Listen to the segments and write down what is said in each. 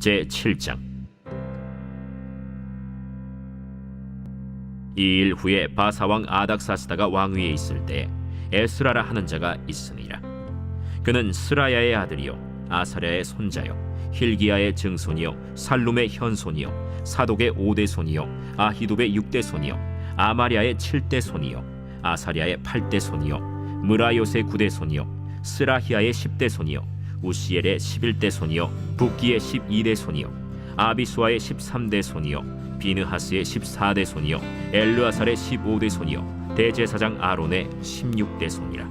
제7장. 이 일 후에 바사왕 아닥사스다가 왕위에 있을 때 에스라라 하는 자가 있으니라. 그는 스라야의 아들이요 아사랴의 손자요 힐기야의 증손이요 살룸의 현손이요 사독의 5대 손이요 아히둡의 6대 손이요 아마랴의 7대 손이요 아사랴의 8대 손이요 무라요의 9대 손이요 스라히야의 10대 손이요 우시엘의 11대 손이요 붓기의 12대 손이요 아비수아의 13대 손이요 비느하스의 14대 손이요 엘르아살의 15대 손이요 대제사장 아론의 16대 손이라.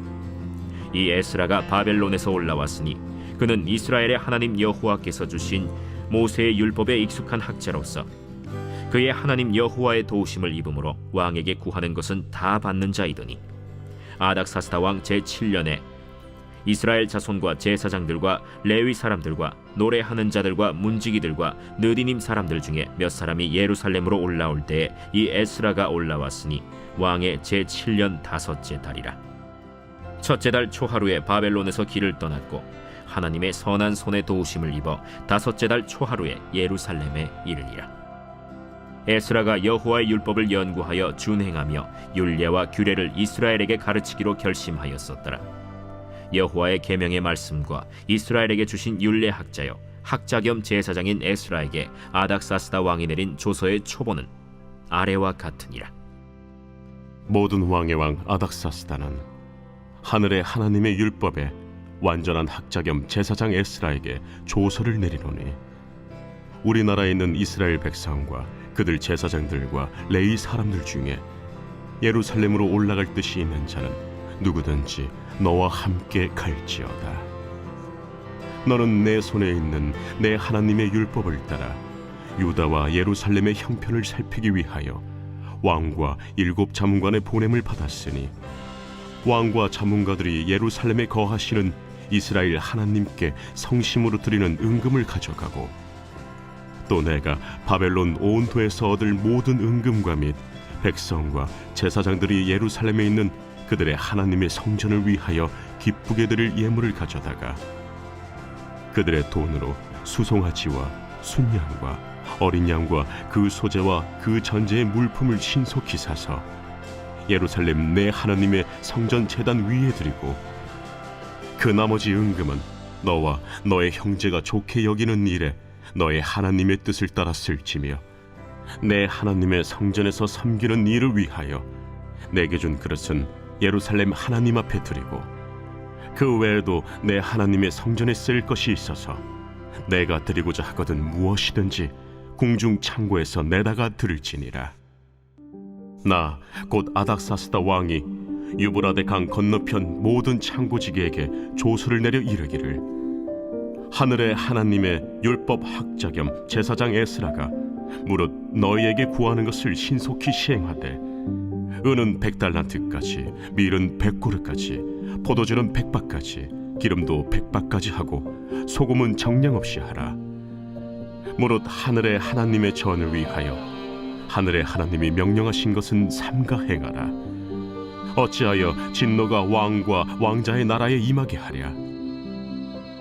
이 에스라가 바벨론에서 올라왔으니 그는 이스라엘의 하나님 여호와께서 주신 모세의 율법에 익숙한 학자로서 그의 하나님 여호와의 도우심을 입음으로 왕에게 구하는 것은 다 받는 자이더니, 아닥사스다 왕 제7년에 이스라엘 자손과 제사장들과 레위 사람들과 노래하는 자들과 문지기들과 느디님 사람들 중에 몇 사람이 예루살렘으로 올라올 때에 이 에스라가 올라왔으니 왕의 제7년 5째 달이라. 첫째 달 초하루에 바벨론에서 길을 떠났고 하나님의 선한 손에 도우심을 입어 5째 달 초하루에 예루살렘에 이르니라. 에스라가 여호와의 율법을 연구하여 준행하며 율례와 규례를 이스라엘에게 가르치기로 결심하였었더라. 여호와의 계명의 말씀과 이스라엘에게 주신 율례 학자요 학자 겸 제사장인 에스라에게 아닥사스다 왕이 내린 조서의 초본은 아래와 같으니라. 모든 왕의 왕 아닥사스다는 하늘의 하나님의 율법에 완전한 학자 겸 제사장 에스라에게 조서를 내리노니, 우리나라에 있는 이스라엘 백성과 그들 제사장들과 레위 사람들 중에 예루살렘으로 올라갈 뜻이 있는 자는 누구든지 너와 함께 갈지어다. 너는 내 손에 있는 내 하나님의 율법을 따라 유다와 예루살렘의 형편을 살피기 위하여 왕과 7 자문관의 보냄을 받았으니, 왕과 자문가들이 예루살렘에 거하시는 이스라엘 하나님께 성심으로 드리는 은금을 가져가고, 또 내가 바벨론 온토에서 얻을 모든 은금과 및 백성과 제사장들이 예루살렘에 있는 그들의 하나님의 성전을 위하여 기쁘게 드릴 예물을 가져다가 그들의 돈으로 수송아지와 순양과 어린 양과 그 소재와 그 전제의 물품을 신속히 사서 예루살렘 내 하나님의 성전 제단 위에 드리고, 그 나머지 은금은 너와 너의 형제가 좋게 여기는 일에 너의 하나님의 뜻을 따라 쓸지며, 내 하나님의 성전에서 섬기는 일을 위하여 내게 준 그릇은 예루살렘 하나님 앞에 드리고, 그 외에도 내 하나님의 성전에 쓸 것이 있어서 내가 드리고자 하거든 무엇이든지 궁중 창고에서 내다가 드릴지니라. 나 곧 아닥사스다 왕이 유브라데 강 건너편 모든 창고지기에게 조서를 내려 이르기를, 하늘의 하나님의 율법 학자 겸 제사장 에스라가 무릇 너희에게 구하는 것을 신속히 시행하되, 은은 100달란트까지, 밀은 100고르까지, 포도주는 100바까지, 기름도 100바까지 하고 소금은 정량 없이 하라. 무릇 하늘의 하나님의 전을 위하여 하늘의 하나님이 명령하신 것은 삼가 행하라. 어찌하여 진노가 왕과 왕자의 나라에 임하게 하랴.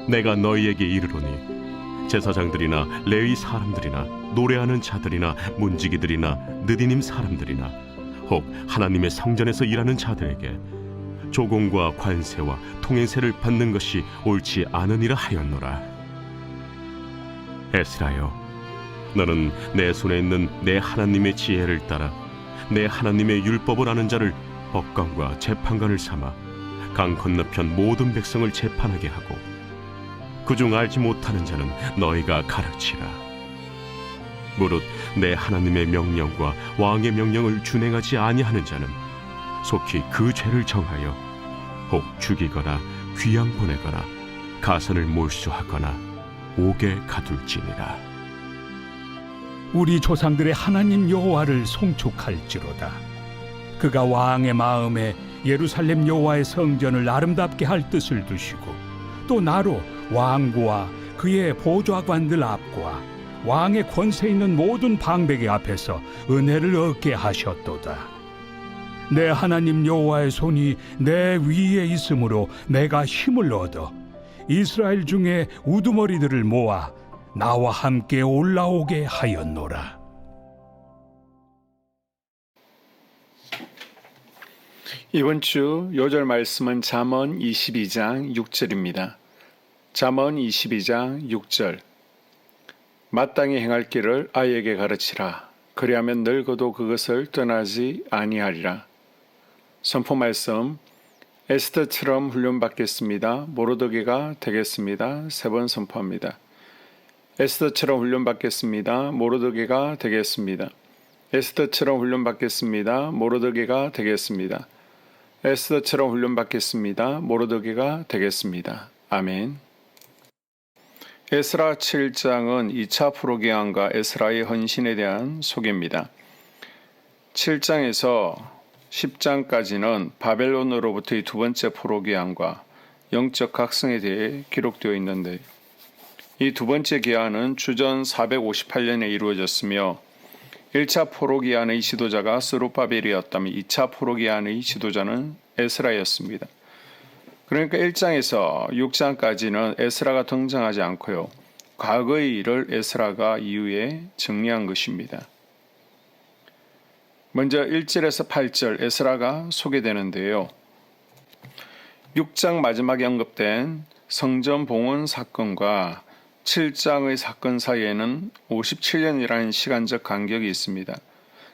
내가 너희에게 이르노니, 제사장들이나 레위 사람들이나 노래하는 자들이나 문지기들이나 느디님 사람들이나 혹 하나님의 성전에서 일하는 자들에게 조공과 관세와 통행세를 받는 것이 옳지 않으니라 하였노라. 에스라여, 너는 내 손에 있는 내 하나님의 지혜를 따라 내 하나님의 율법을 아는 자를 법관과 재판관을 삼아 강 건너편 모든 백성을 재판하게 하고, 그중 알지 못하는 자는 너희가 가르치라. 무릇 내 하나님의 명령과 왕의 명령을 준행하지 아니하는 자는 속히 그 죄를 정하여 혹 죽이거나 귀양 보내거나 가선을 몰수하거나 옥에 가둘지니라. 우리 조상들의 하나님 여호와를 송축할지로다. 그가 왕의 마음에 예루살렘 여호와의 성전을 아름답게 할 뜻을 두시고, 또 나로 왕과 그의 보좌관들 앞과 왕의 권세 있는 모든 방백의 앞에서 은혜를 얻게 하셨도다. 내 하나님 여호와의 손이 내 위에 있으므로 내가 힘을 얻어 이스라엘 중에 우두머리들을 모아 나와 함께 올라오게 하였노라. 이번 주 요절 말씀은 잠언 22장 6절입니다. 잠언 22장 6절. 마땅히 행할 길을 아이에게 가르치라. 그리하면 늙어도 그것을 떠나지 아니하리라. 선포 말씀. 에스더처럼 훈련받겠습니다. 모르드게가 되겠습니다. 3번 선포합니다. 에스더처럼 훈련받겠습니다. 모르드게가 되겠습니다. 에스더처럼 훈련받겠습니다. 모르드게가 되겠습니다. 에스더처럼 훈련받겠습니다. 모르드게가 되겠습니다. 아멘. 에스라 7장은 2차 프로기안과 에스라의 헌신에 대한 소개입니다. 7장에서 10장까지는 바벨론으로부터의 두 번째 프로기안과 영적 각성에 대해 기록되어 있는데 이 두 번째 기한은 주전 458년에 이루어졌으며 1차 포로기한의 지도자가 스룹바벨이었다면 2차 포로기한의 지도자는 에스라였습니다. 그러니까 1장에서 6장까지는 에스라가 등장하지 않고요. 과거의 일을 에스라가 이후에 정리한 것입니다. 먼저 1절에서 8절 에스라가 소개되는데요. 6장 마지막에 언급된 성전 봉헌 사건과 7장의 사건 사이에는 57년이라는 시간적 간격이 있습니다.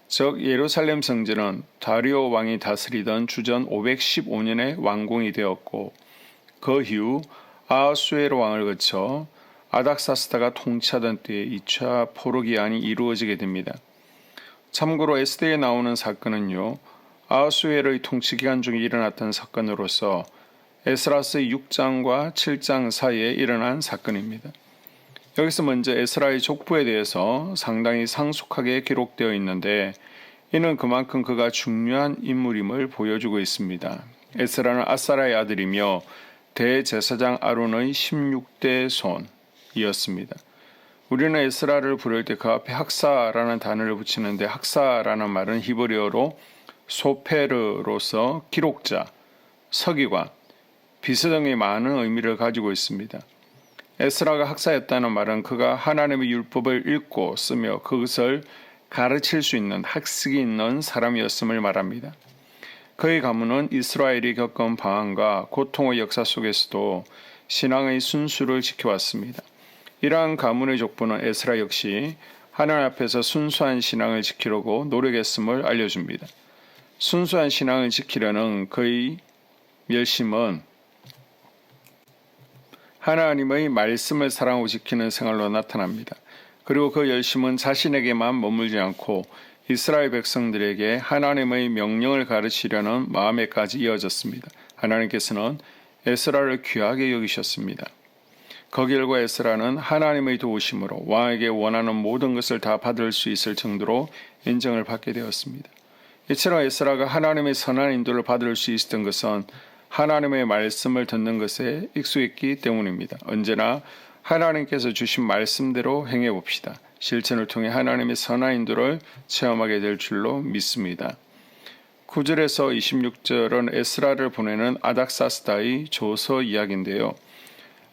즉 예루살렘 성전은 다리오 왕이 다스리던 주전 515년에 완공이 되었고 그 이후 아하수에로 왕을 거쳐 아닥사스다가 통치하던 때에 2차 포로기한이 이루어지게 됩니다. 참고로 에스더에 나오는 사건은요. 아하수에로의 통치 기간 중에 일어났던 사건으로서 에스라스의 6장과 7장 사이에 일어난 사건입니다. 여기서 먼저 에스라의 족보에 대해서 상당히 상속하게 기록되어 있는데 이는 그만큼 그가 중요한 인물임을 보여주고 있습니다. 에스라는 아사라의 아들이며 대제사장 아론의 16대 손이었습니다. 우리는 에스라를 부를 때 그 앞에 학사라는 단어를 붙이는데 학사라는 말은 히브리어로 소페르로서 기록자, 서기관, 비스등의 많은 의미를 가지고 있습니다. 에스라가 학사였다는 말은 그가 하나님의 율법을 읽고 쓰며 그것을 가르칠 수 있는 학식이 있는 사람이었음을 말합니다. 그의 가문은 이스라엘이 겪은 방황과 고통의 역사 속에서도 신앙의 순수를 지켜왔습니다. 이러한 가문의 족보는 에스라 역시 하나님 앞에서 순수한 신앙을 지키려고 노력했음을 알려줍니다. 순수한 신앙을 지키려는 그의 열심은 하나님의 말씀을 사랑하고 지키는 생활로 나타납니다. 그리고 그 열심은 자신에게만 머물지 않고 이스라엘 백성들에게 하나님의 명령을 가르치려는 마음에까지 이어졌습니다. 하나님께서는 에스라를 귀하게 여기셨습니다. 그 결과 에스라는 하나님의 도우심으로 왕에게 원하는 모든 것을 다 받을 수 있을 정도로 인정을 받게 되었습니다. 이처럼 에스라가 하나님의 선한 인도를 받을 수 있었던 것은 하나님의 말씀을 듣는 것에 익숙했기 때문입니다. 언제나 하나님께서 주신 말씀대로 행해 봅시다. 실천을 통해 하나님의 선한 인도를 체험하게 될 줄로 믿습니다. 9절에서 26절은 에스라를 보내는 아닥사스다의 조서 이야기인데요.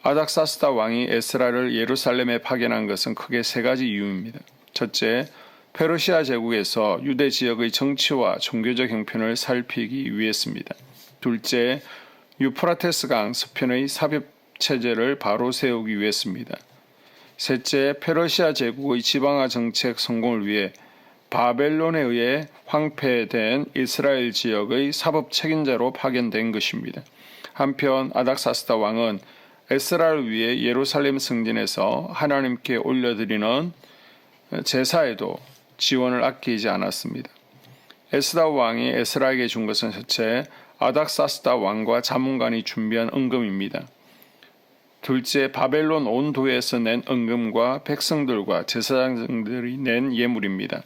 아닥사스다 왕이 에스라를 예루살렘에 파견한 것은 크게 세 가지 이유입니다. 첫째, 페르시아 제국에서 유대 지역의 정치와 종교적 형편을 살피기 위해서입니다. 둘째, 유프라테스 강 서편의 삽입 체제를 바로 세우기 위해서입니다. 셋째, 페르시아 제국의 지방화 정책 성공을 위해 바벨론에 의해 황폐된 이스라엘 지역의 사법 책임자로 파견된 것입니다. 한편 아닥사스다 왕은 에스라를 위해 예루살렘 성전에서 하나님께 올려드리는 제사에도 지원을 아끼지 않았습니다. 에스라 왕이 에스라에게 준 것은 첫째, 아닥사스다 왕과 자문관이 준비한 은금입니다. 둘째, 바벨론 온 도에서 낸 은금과 백성들과 제사장들이 낸 예물입니다.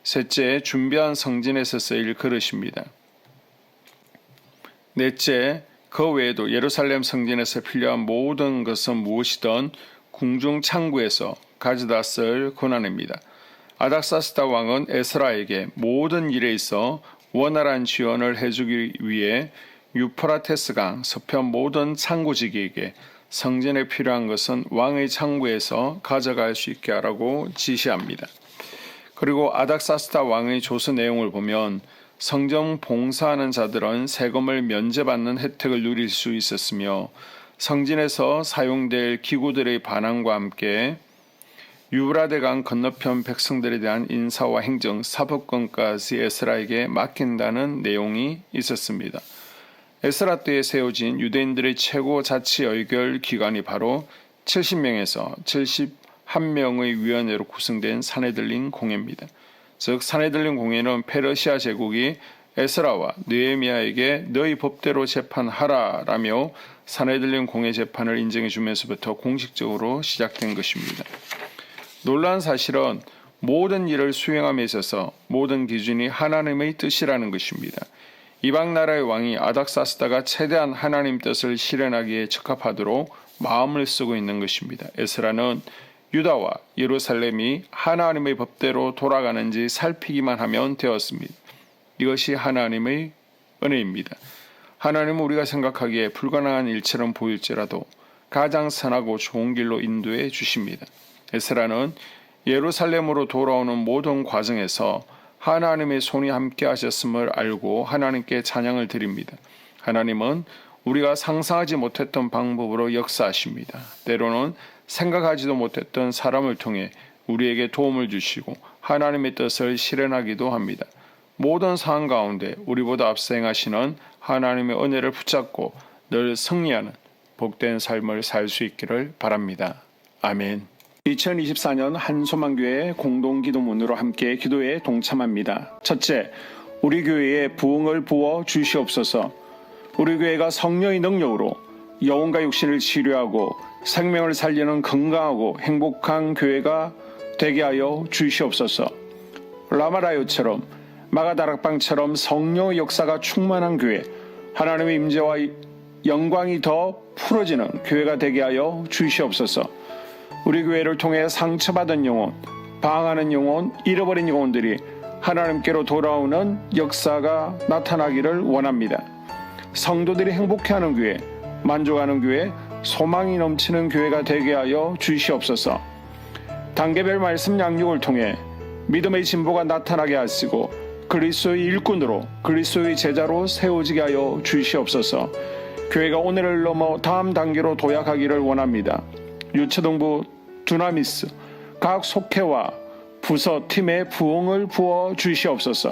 셋째, 준비한 성전에서 쓰일 그릇입니다. 넷째, 그 외에도 예루살렘 성전에서 필요한 모든 것은 무엇이든 궁중 창구에서 가져다 쓸 권한입니다. 아닥사스다 왕은 에스라에게 모든 일에 있어 원활한 지원을 해주기 위해 유프라테스 강 서편 모든 창고지기에게 성전에 필요한 것은 왕의 창고에서 가져갈 수 있게 하라고 지시합니다. 그리고 아닥사스다 왕의 조서 내용을 보면 성전 봉사하는 자들은 세금을 면제받는 혜택을 누릴 수 있었으며 성전에서 사용될 기구들의 반환과 함께 유브라데강 건너편 백성들에 대한 인사와 행정, 사법권까지 에스라에게 맡긴다는 내용이 있었습니다. 에스라 때에 세워진 유대인들의 최고 자치 의결 기관이 바로 70명에서 71명의 위원회로 구성된 사네들린 공회입니다. 즉 사네들린 공회는 페르시아 제국이 에스라와 느헤미야에게 너희 법대로 재판하라라며 사네들린 공회 재판을 인정해 주면서부터 공식적으로 시작된 것입니다. 놀라운 사실은 모든 일을 수행함에 있어서 모든 기준이 하나님의 뜻이라는 것입니다. 이방 나라의 왕이 아닥사스다가 최대한 하나님 뜻을 실현하기에 적합하도록 마음을 쓰고 있는 것입니다. 에스라는 유다와 예루살렘이 하나님의 법대로 돌아가는지 살피기만 하면 되었습니다. 이것이 하나님의 은혜입니다. 하나님은 우리가 생각하기에 불가능한 일처럼 보일지라도 가장 선하고 좋은 길로 인도해 주십니다. 에스라는 예루살렘으로 돌아오는 모든 과정에서 하나님의 손이 함께 하셨음을 알고 하나님께 찬양을 드립니다. 하나님은 우리가 상상하지 못했던 방법으로 역사하십니다. 때로는 생각하지도 못했던 사람을 통해 우리에게 도움을 주시고 하나님의 뜻을 실현하기도 합니다. 모든 상황 가운데 우리보다 앞서 행하시는 하나님의 은혜를 붙잡고 늘 승리하는 복된 삶을 살 수 있기를 바랍니다. 아멘. 2024년 한소망교회 공동기도문으로 함께 기도에 동참합니다. 첫째, 우리 교회에 부흥을 부어 주시옵소서. 우리 교회가 성령의 능력으로 영혼과 육신을 치료하고 생명을 살리는 건강하고 행복한 교회가 되게 하여 주시옵소서. 라마라요처럼 마가다락방처럼 성령의 역사가 충만한 교회, 하나님의 임재와 영광이 더 풀어지는 교회가 되게 하여 주시옵소서. 우리 교회를 통해 상처받은 영혼, 방황하는 영혼, 잃어버린 영혼들이 하나님께로 돌아오는 역사가 나타나기를 원합니다. 성도들이 행복해하는 교회, 만족하는 교회, 소망이 넘치는 교회가 되게 하여 주시옵소서. 단계별 말씀 양육을 통해 믿음의 진보가 나타나게 하시고 그리스도의 일꾼으로 그리스도의 제자로 세워지게 하여 주시옵소서. 교회가 오늘을 넘어 다음 단계로 도약하기를 원합니다. 유초등부, 두나미스, 각 속회와 부서, 팀에 부흥을 부어 주시옵소서.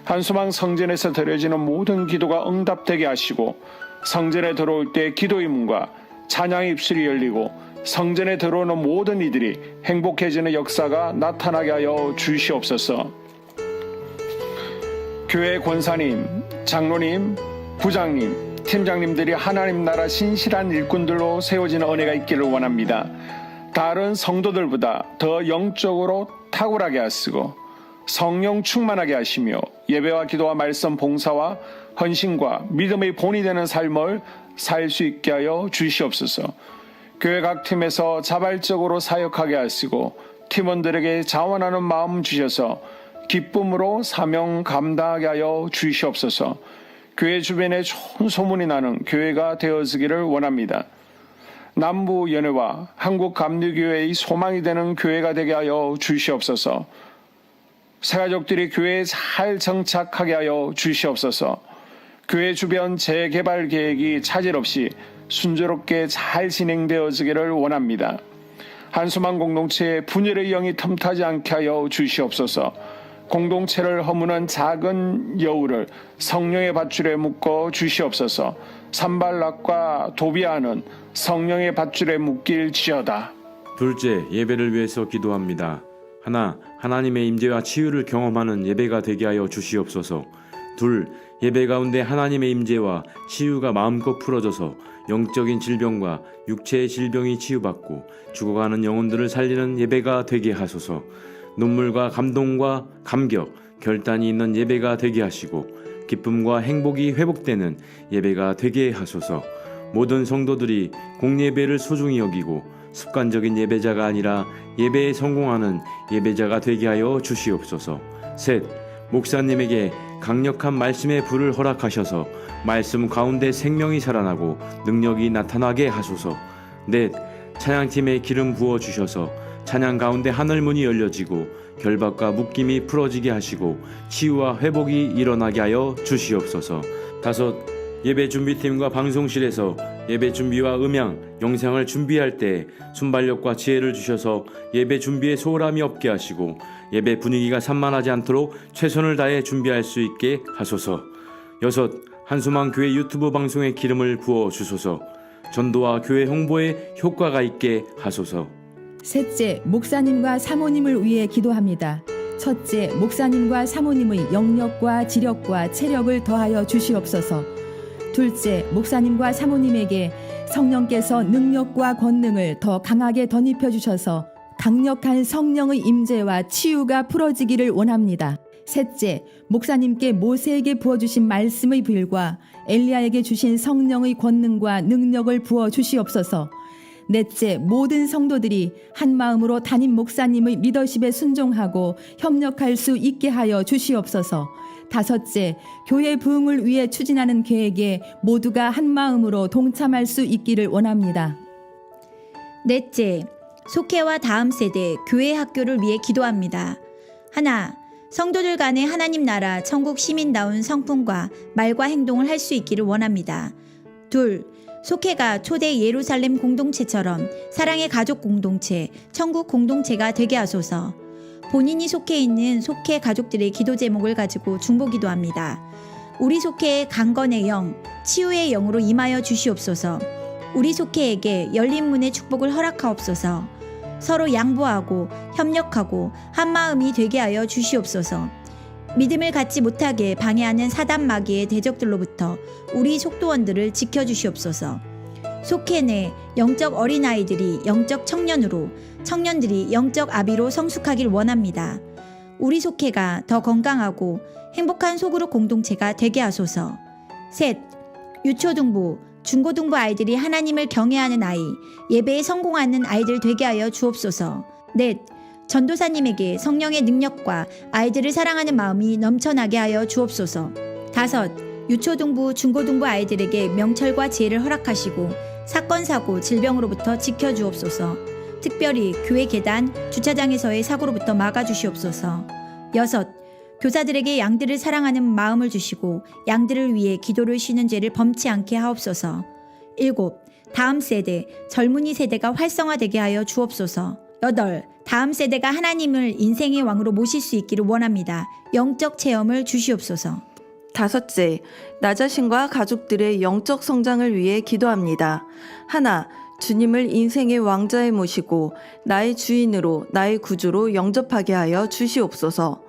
한소망 성전에서 드려지는 모든 기도가 응답되게 하시고 성전에 들어올 때 기도의 문과 찬양의 입술이 열리고 성전에 들어오는 모든 이들이 행복해지는 역사가 나타나게 하여 주시옵소서. 교회 권사님, 장로님, 부장님, 팀장님들이 하나님 나라 신실한 일꾼들로 세워지는 은혜가 있기를 원합니다. 다른 성도들보다 더 영적으로 탁월하게 하시고 성령 충만하게 하시며 예배와 기도와 말씀 봉사와 헌신과 믿음의 본이 되는 삶을 살 수 있게 하여 주시옵소서. 교회 각 팀에서 자발적으로 사역하게 하시고 팀원들에게 자원하는 마음 주셔서 기쁨으로 사명 감당하게 하여 주시옵소서. 교회 주변에 좋은 소문이 나는 교회가 되어지기를 원합니다. 남부연회와 한국감리교회의 소망이 되는 교회가 되게 하여 주시옵소서. 새가족들이 교회에 잘 정착하게 하여 주시옵소서. 교회 주변 재개발 계획이 차질 없이 순조롭게 잘 진행되어지기를 원합니다. 한소망 공동체에 분열의 영이 틈타지 않게 하여 주시옵소서. 공동체를 허무는 작은 여우를 성령의 밧줄에 묶어 주시옵소서. 산발락과 도비아는 성령의 밧줄에 묶일지어다. 둘째, 예배를 위해서 기도합니다. 하나, 하나님의 임재와 치유를 경험하는 예배가 되게 하여 주시옵소서. 둘, 예배 가운데 하나님의 임재와 치유가 마음껏 풀어져서 영적인 질병과 육체의 질병이 치유받고 죽어가는 영혼들을 살리는 예배가 되게 하소서. 눈물과 감동과 감격, 결단이 있는 예배가 되게 하시고 기쁨과 행복이 회복되는 예배가 되게 하소서. 모든 성도들이 공예배를 소중히 여기고 습관적인 예배자가 아니라 예배에 성공하는 예배자가 되게 하여 주시옵소서. 셋, 목사님에게 강력한 말씀의 불을 허락하셔서 말씀 가운데 생명이 살아나고 능력이 나타나게 하소서. 넷. 찬양팀에 기름 부어 주셔서 찬양 가운데 하늘 문이 열려지고 결박과 묶임이 풀어지게 하시고 치유와 회복이 일어나게 하여 주시옵소서. 다섯. 예배 준비팀과 방송실에서 예배 준비와 음향, 영상을 준비할 때 순발력과 지혜를 주셔서 예배 준비에 소홀함이 없게 하시고 예배 분위기가 산만하지 않도록 최선을 다해 준비할 수 있게 하소서. 여섯. 한수망 교회 유튜브 방송에 기름을 부어 주소서. 전도와 교회 홍보에 효과가 있게 하소서. 셋째, 목사님과 사모님을 위해 기도합니다. 첫째, 목사님과 사모님의 영력과 지력과 체력을 더하여 주시옵소서. 둘째, 목사님과 사모님에게 성령께서 능력과 권능을 더 강하게 덧입혀 주셔서 강력한 성령의 임재와 치유가 풀어지기를 원합니다. 셋째, 목사님께 모세에게 부어주신 말씀의 불과 엘리야에게 주신 성령의 권능과 능력을 부어 주시옵소서. 넷째, 모든 성도들이 한 마음으로 담임 목사님의 리더십에 순종하고 협력할 수 있게 하여 주시옵소서. 다섯째, 교회 부흥을 위해 추진하는 계획에 모두가 한 마음으로 동참할 수 있기를 원합니다. 넷째, 속회와 다음 세대 교회 학교를 위해 기도합니다. 하나, 성도들 간의 하나님 나라 천국 시민다운 성품과 말과 행동을 할 수 있기를 원합니다. 둘, 속회가 초대 예루살렘 공동체처럼 사랑의 가족 공동체, 천국 공동체가 되게 하소서. 본인이 속해 있는 속회 가족들의 기도 제목을 가지고 중보기도합니다. 우리 속회의 강건의 영, 치유의 영으로 임하여 주시옵소서. 우리 속회에게 열린 문의 축복을 허락하옵소서. 서로 양보하고 협력하고 한마음이 되게 하여 주시옵소서. 믿음을 갖지 못하게 방해하는 사단 마귀의 대적들로부터 우리 속도원들을 지켜주시옵소서. 속회 내 영적 어린아이들이 영적 청년으로, 청년들이 영적 아비로 성숙하길 원합니다. 우리 속회가 더 건강하고 행복한 소그룹 공동체가 되게 하소서. 셋, 유초등부, 중고등부 아이들이 하나님을 경외하는 아이, 예배에 성공하는 아이들 되게 하여 주옵소서. 넷, 전도사님에게 성령의 능력과 아이들을 사랑하는 마음이 넘쳐나게 하여 주옵소서. 다섯, 유초등부, 중고등부 아이들에게 명철과 지혜를 허락하시고 사건, 사고, 질병으로부터 지켜주옵소서. 특별히 교회 계단, 주차장에서의 사고로부터 막아주시옵소서. 여섯, 교사들에게 양들을 사랑하는 마음을 주시고 양들을 위해 기도를 쉬는 죄를 범치 않게 하옵소서. 일곱, 다음 세대, 젊은이 세대가 활성화되게 하여 주옵소서. 여덟, 다음 세대가 하나님을 인생의 왕으로 모실 수 있기를 원합니다. 영적 체험을 주시옵소서. 다섯째, 나 자신과 가족들의 영적 성장을 위해 기도합니다. 하나, 주님을 인생의 왕자에 모시고 나의 주인으로, 나의 구주로 영접하게 하여 주시옵소서.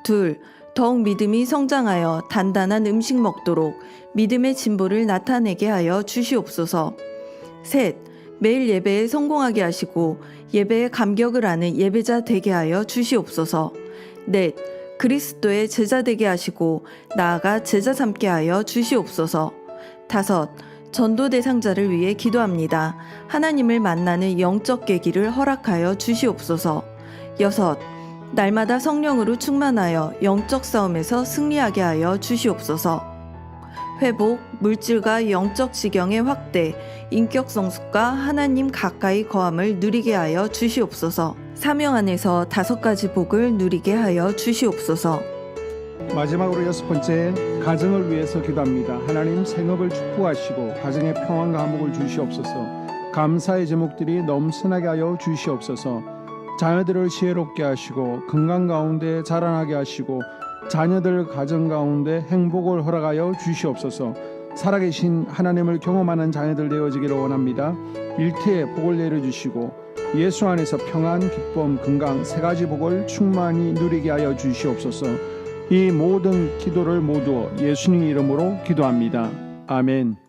둘, 더욱 믿음이 성장하여 단단한 음식 먹도록 믿음의 진보를 나타내게 하여 주시옵소서. 셋, 매일 예배에 성공하게 하시고 예배의 감격을 아는 예배자 되게 하여 주시옵소서. 넷, 그리스도의 제자 되게 하시고 나아가 제자 삼게 하여 주시옵소서. 다섯, 전도 대상자를 위해 기도합니다. 하나님을 만나는 영적 계기를 허락하여 주시옵소서. 여섯, 날마다 성령으로 충만하여 영적 싸움에서 승리하게 하여 주시옵소서. 회복, 물질과 영적 지경의 확대, 인격 성숙과 하나님 가까이 거함을 누리게 하여 주시옵소서. 사명 안에서 5가지 복을 누리게 하여 주시옵소서. 마지막으로 6번째, 가정을 위해서 기도합니다. 하나님 생업을 축복하시고 가정에 평안과 화목을 주시옵소서. 감사의 제목들이 넘쳐나게 하여 주시옵소서. 자녀들을 지혜롭게 하시고 건강 가운데 자라나게 하시고 자녀들 가정 가운데 행복을 허락하여 주시옵소서. 살아계신 하나님을 경험하는 자녀들 되어지기를 원합니다. 일태에 복을 내려주시고 예수 안에서 평안, 기쁨, 건강 3가지 복을 충만히 누리게 하여 주시옵소서. 이 모든 기도를 모두 예수님 이름으로 기도합니다. 아멘.